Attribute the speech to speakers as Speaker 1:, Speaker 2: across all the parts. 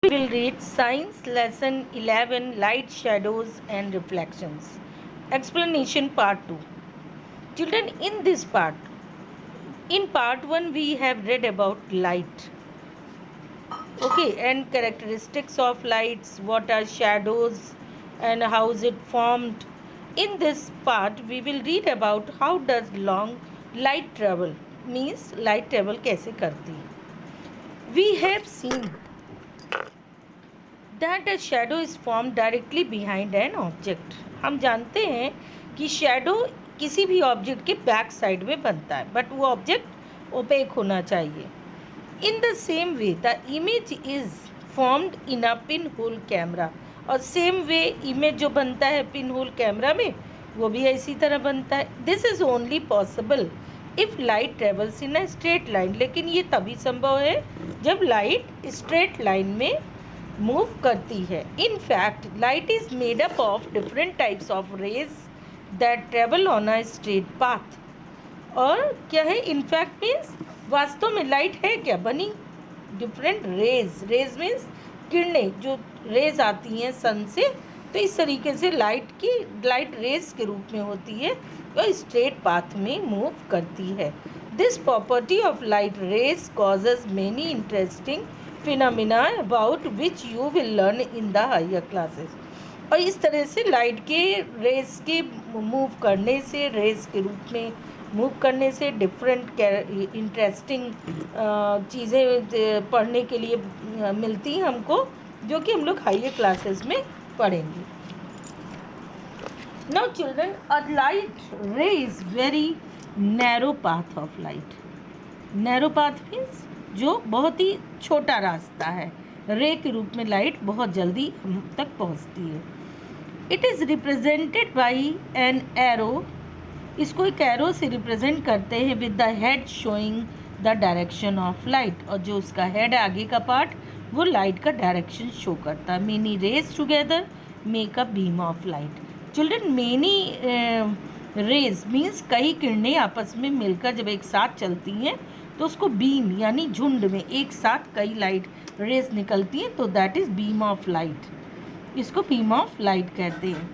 Speaker 1: Will read Science Lesson 11 Light, Shadows and Reflections. Explanation Part 2. Children, in part 1, we have read about light. Okay, and characteristics of lights, what are shadows, and how is it formed. In this part, we will read about how does long light travel, means light travel कैसे करती है. We have seen that a shadow is formed directly behind an object. हम जानते हैं कि shadow किसी भी object के बैक साइड में बनता है, बट वो ऑब्जेक्ट ओपेक होना चाहिए. In the same way the image is formed in a pin hole camera. और सेम वे इमेज जो बनता है पिन होल कैमरा में, वो भी इसी तरह बनता है. This is only possible if light travels in a straight line. लेकिन ये तभी संभव है जब लाइट स्ट्रेट लाइन में मूव करती है. In fact light is made up of different types of rays that travel on a straight path. और क्या है इनफैक्ट मीन्स वास्तव में लाइट है क्या बनी डिफरेंट रेज. रेज मीन्स किरणें, जो रेज आती हैं सन से, तो इस तरीके से लाइट रेज के रूप में होती है और स्ट्रेट पाथ में मूव करती है. This property of light rays causes many interesting phenomena about which you will learn in the higher classes. और इस तरह से लाइट के रेज के मूव करने से, रेज के रूप में मूव करने से डिफरेंट इंटरेस्टिंग चीज़ें पढ़ने के लिए मिलती हैं हमको, जो कि हम लोग हायर क्लासेस में पढ़ेंगे. नाउ चिल्ड्रन, अ लाइट रे is very narrow path of light. Narrow path means जो बहुत ही छोटा रास्ता है. रे के रूप में लाइट बहुत जल्दी हम तक पहुंचती है. It is represented by an arrow. इसको एक एरो से रिप्रेजेंट करते हैं with the head showing the direction of light. और जो उसका हेड आगे का पार्ट, वो लाइट का डायरेक्शन शो करता है. Many rays together make a beam of light. Children, many rays means कई किरणें आपस में मिलकर जब एक साथ चलती हैं तो उसको बीम यानी झुंड में एक साथ कई लाइट रेज निकलती हैं, तो that is beam of light. इसको बीम ऑफ लाइट कहते हैं.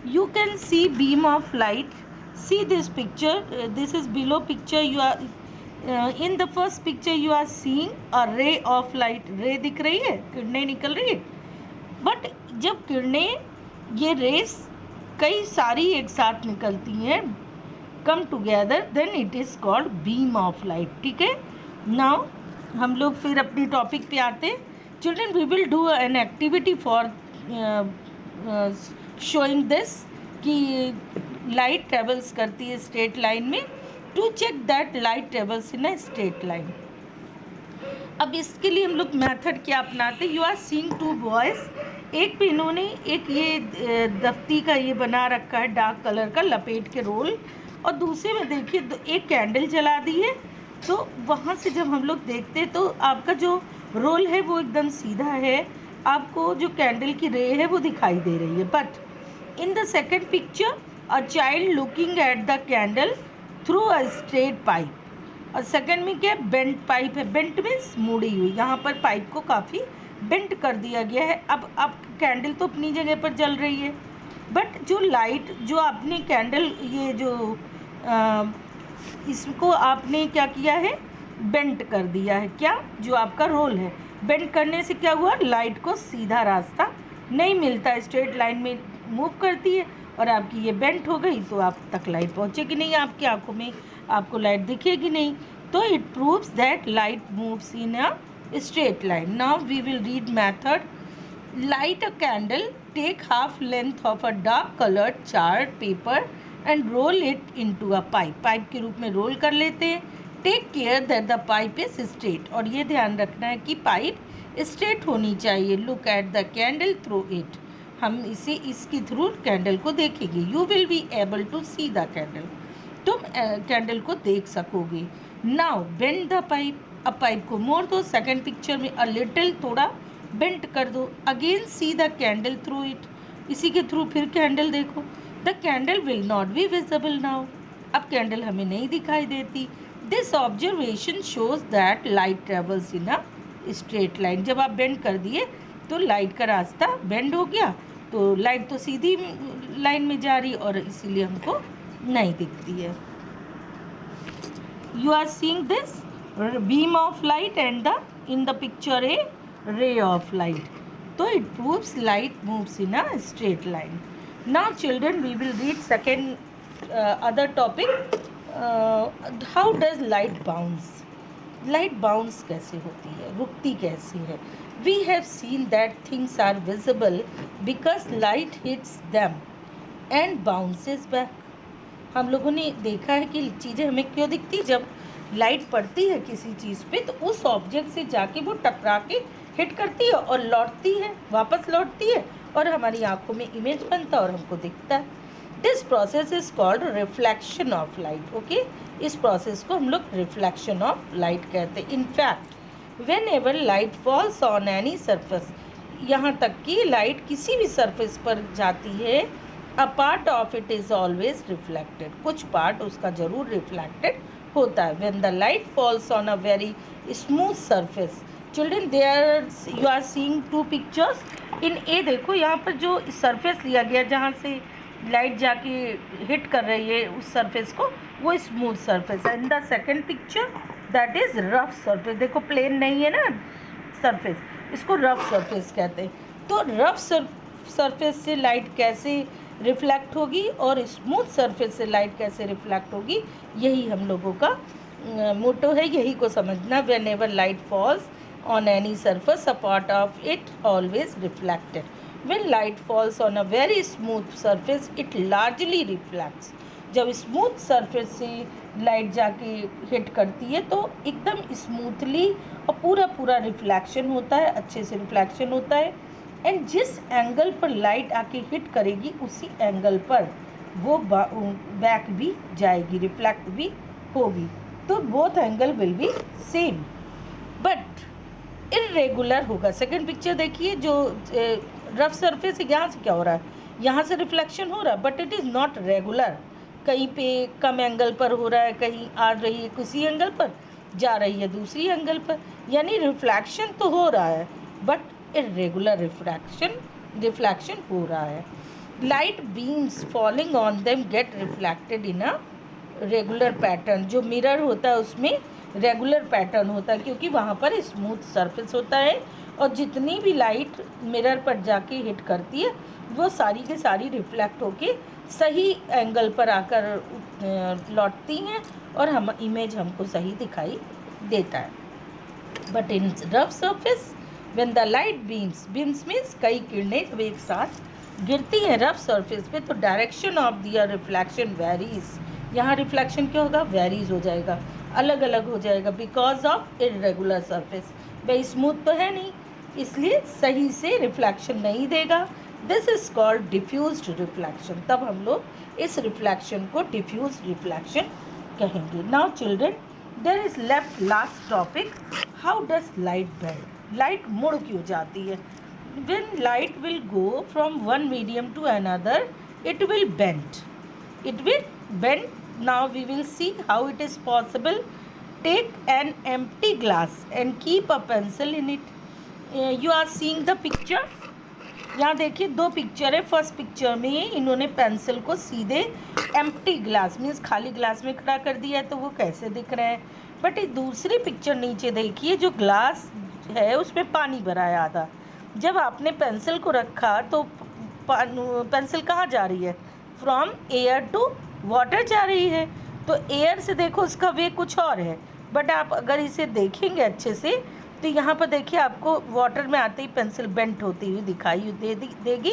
Speaker 1: You can see beam of light. See this picture. This is below picture. You are in the first picture you are seeing a ray of light. ray दिख रही है, किरणें निकल रही है. बट जब किरणें, ये रेस कई सारी एक साथ निकलती हैं, come together, then it is called beam of light. ठीक है. नाउ हम लोग फिर अपनी टॉपिक पे आते हैं. Children, we will do an activity for showing this कि लाइट ट्रेवल्स करती है स्ट्रेट लाइन में. To check that light travels in a straight line. अब इसके लिए हम लोग मेथड क्या अपनाते. You are seeing two boys. एक पे इन्होंने एक ये दफ्ती का ये बना रखा है डार्क कलर का लपेट के रोल, और दूसरे में देखिए एक कैंडल जला दी है. तो वहाँ से जब हम लोग देखते हैं तो आपका जो रोल है वो एकदम सीधा है, आपको जो कैंडल की रे है वो दिखाई दे रही है. But in the second picture a child looking at the candle through a straight pipe. और सेकंड में क्या बेंट पाइप है. बेंट मीन्स मुड़ी हुई. यहाँ पर पाइप को काफ़ी बेंट कर दिया गया है. अब कैंडल तो अपनी जगह पर जल रही है, बट जो लाइट, जो आपने कैंडल, ये जो इसको आपने क्या किया है, बेंट कर दिया है. क्या, जो आपका रोल है, बेंट करने से क्या हुआ, लाइट को सीधा रास्ता नहीं मिलता, स्ट्रेट लाइन में मूव करती है. और आपकी ये बेंट हो गई तो आप तक लाइट पहुँचेगी नहीं, आपकी आंखों में आपको लाइट दिखेगी नहीं. तो it proves that light moves in a straight line. Now we will read method. Light a candle. Take half length of a dark coloured chart paper and roll it into a pipe. Pipe के रूप में roll कर लेते हैं. Take care that the pipe is straight. और ये ध्यान रखना है कि पाइप स्ट्रेट होनी चाहिए. Look at the candle through it. हम इसके थ्रू कैंडल को देखेंगे. You will be able to see the candle. तुम कैंडल को देख सकोगे. Now bend the pipe. अब पाइप को मोड़ दो. सेकेंड पिक्चर में अ लिटिल, थोड़ा बेंड कर दो. Again C the candle through it. इसी के थ्रू फिर कैंडल देखो. The candle will not be visible now. अब कैंडल हमें नहीं दिखाई देती. This observation shows that light travels in a straight line. जब आप बेंड कर दिए तो लाइट का रास्ता बेंड हो गया, तो लाइट तो सीधी लाइन में जा रही और इसीलिए हमको नहीं दिखती है. You are seeing this beam of light and the in the picture a ray of light. So it proves light moves in a straight line. Now children, we will read second other topic. How does light bounce? Light bounce कैसे होती है, रुकती कैसे है? We have seen that things are visible because light hits them and bounces back. हम लोगों ने देखा है कि चीज़ें हमें क्यों दिखती, जब लाइट पड़ती है किसी चीज़ पे तो उस ऑब्जेक्ट से जाके वो टकरा के हिट करती है और लौटती है, वापस लौटती है और हमारी आंखों में इमेज बनता है और हमको दिखता है. This process is called reflection of light. Okay, इस प्रोसेस को हम लोग रिफ्लेक्शन ऑफ लाइट कहते हैं. In fact when ever light falls on any surface, यहाँ तक कि लाइट किसी भी सरफेस पर जाती है, a part of it is always reflected, कुछ पार्ट उसका ज़रूर रिफ्लेक्टेड होता है. When the light falls on a very smooth surface, children there you are seeing two pictures. In a देखो, यहाँ पर जो सरफेस लिया गया जहाँ से लाइट जाके हिट कर रही है उस सरफेस को, वो स्मूथ सरफेस है. In the second picture that is rough surface. देखो प्लेन नहीं है ना सरफेस, इसको रफ सरफेस कहते हैं. तो रफ सरफेस से लाइट कैसे रिफ्लेक्ट होगी और स्मूथ सरफेस से लाइट कैसे रिफ्लेक्ट होगी, यही हम लोगों का मोटो है, यही को समझना. When ever light falls on any surface, a part of it always reflected. When light falls on a very smooth surface, it largely reflects. जब स्मूथ सरफेस से लाइट जाके हिट करती है तो एकदम स्मूथली और पूरा रिफ्लेक्शन होता है, अच्छे से रिफ्लेक्शन होता है. एंड जिस एंगल पर लाइट आके हिट करेगी उसी एंगल पर वो बैक भी जाएगी, रिफ्लेक्ट भी होगी. तो both angle will be same but irregular होगा. सेकंड पिक्चर देखिए, जो रफ सरफेस है, यहाँ से क्या हो रहा है, यहाँ से रिफ्लेक्शन हो रहा है but it is not regular. कहीं पे कम एंगल पर हो रहा है, कहीं आ रही है किसी एंगल पर, जा रही है दूसरी एंगल पर. यानी रिफ्लेक्शन तो हो रहा है बट इरेगुलर रिफ्लेक्शन हो रहा है. Light beams falling on them get reflected in a regular pattern. जो मिरर होता है उसमें रेगुलर पैटर्न होता है क्योंकि वहाँ पर स्मूथ सरफेस होता है और जितनी भी लाइट मिरर पर जाके हिट करती है वो सारी की सारी रिफ्लेक्ट होके सही एंगल पर आकर लौटती हैं और हम इमेज हमको सही दिखाई देता है. But in rough surface when the light beams means कई किरणें जब एक साथ गिरती हैं रफ सरफेस पे तो direction of their reflection varies. यहाँ रिफ्लेक्शन क्या होगा, वेरीज हो जाएगा, अलग अलग हो जाएगा बिकॉज ऑफ इरेगुलर सरफेस. भाई स्मूथ तो है नहीं, इसलिए सही से रिफ्लेक्शन नहीं देगा. This is called diffused reflection. तब हम लोग इस रिफ्लेक्शन को डिफ्यूज रिफ्लेक्शन कहेंगे. Now children, there is left last topic, how does light bend. Light मुड़ क्यों जाती है. when light will go from one medium to another, it will bend. Now we will see how it is possible. Take an empty glass and keep a pencil in it. You are seeing the picture. यहाँ देखिए दो picture है. First picture में इन्होंने pencil को सीधे empty glass means खाली glass में खड़ा कर दिया है तो वो कैसे दिख रहा है. बट दूसरी पिक्चर नीचे देखिए, जो ग्लास है उसमें पानी भरा है आधा. जब आपने पेंसिल को रखा तो पेंसिल कहाँ जा रही है, फ्रॉम एयर टू वाटर जा रही है. तो एयर से देखो उसका वे कुछ और है बट आप अगर इसे देखेंगे अच्छे से तो यहाँ पर देखिए आपको वाटर में आते ही पेंसिल बेंट होती हुई दिखाई देगी.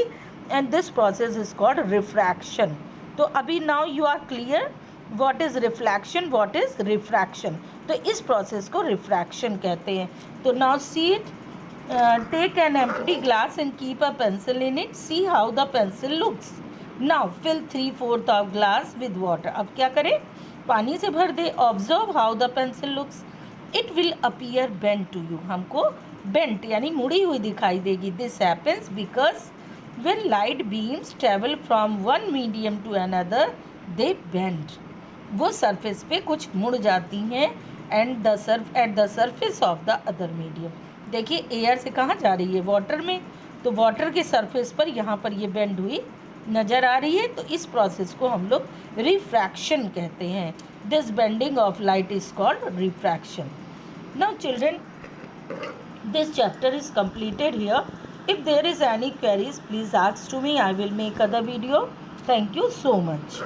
Speaker 1: And this process is called refraction. तो अभी now you are clear what is reflection, what is refraction. तो इस प्रोसेस को रिफ्रैक्शन कहते हैं. तो now see it. Take an empty glass and keep a pencil in it. See how the pencil looks. Now fill 3/4 of glass with water. अब क्या करें, पानी से भर दे. Observe how the pencil looks. It will appear bent to you. हमको bent यानी मुड़ी हुई दिखाई देगी. This happens because when light beams travel from one medium to another, they bend. वो सरफेस पे कुछ मुड़ जाती हैं and at the surface of the other medium. देखिए एयर से कहाँ जा रही है, वाटर में, तो वाटर के सरफेस पर यहाँ पर ये बेंड हुई नज़र आ रही है, तो इस प्रोसेस को हम लोग रिफ्रैक्शन कहते हैं। This bending of light is called refraction. Now children, this chapter is completed here. If there is any queries, please ask to me. I will make other video. Thank you so much.